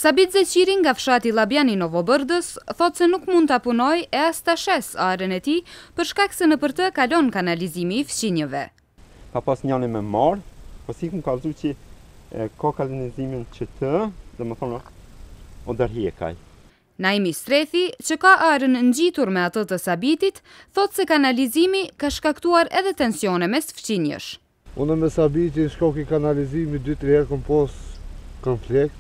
Sabit Zeqiri nga fshati Llabjani Novobërdës thot se nuk mund ta punoj e as ta shes arën e tij për shkak se nëpër të kalon kanalizimi i fqinjëve. Ka pas njëri me marë, po si më ka vëzu që ka kanalizimin që të, dhe më thonë, o dërhjekaj. Naimi Strethi, që ka arën ngjitur me atë të Sabitit, thot se kanalizimi ka shkaktuar edhe tensione mes fqinjësh. Unë me Sabitin shkoki kanalizimi 2-3 herë kom pas konflikt,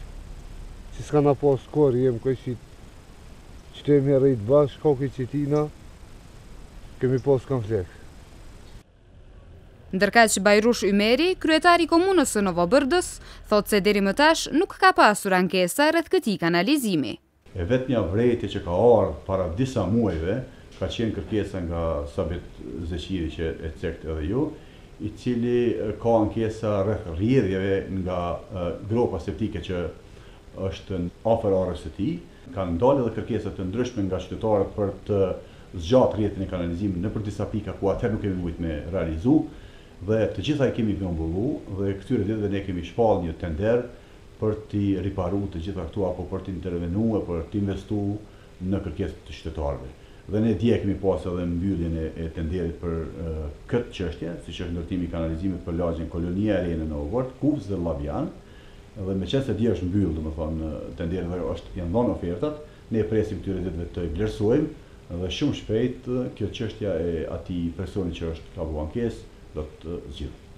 që s'ka na pas kor, jem që të jemi rritë bashkë, shkoki qitina, kemi pas konflikt. Ndërkaq Bajrush Ymeri, kryetari komunës së Novobërdës, thot se deri më tash nuk ka pasur ankesa rreth këtij kanalizimi. E vetmja vrejtje që ka ardhur para disa muajve ka qenë kërkesa nga Sabit Zeqiri që e cekt edhe ju, i cili ka ankesa rreth rrjedhjeve nga gropa septike që është afër arës së tij. Kanë ndalë edhe kërkesa të ndryshme nga qytetarët për të zgjatur rrjetin e kanalizimit nëpër disa pika ku atëherë nuk kemi mujt me realizu, dhe të gjitha i kemi grumbullu dhe këtyre ditëve ne kemi shpallë një tender për t'i riparu të gjitha këtu apo për t'i intervenu e për t'i investu në kërkesat të qytetarëve. Dhe ne dje kemi pas edhe mbylljen e tenderit për këtë çështje, siç është ndërtimi i kanalizimit për lagjen Kolonia e Re në Novobërdë, Kufës dhe Llabjan. Dhe meqense dje është mbyllur, domethënë tenderi dhe janë dhënë ofertat, ne presim këtyre ditëve të vlerësojmë dhe shumë shpejt kjo çështja e atij personi që është ka bërë ankesë do të zgjidhet.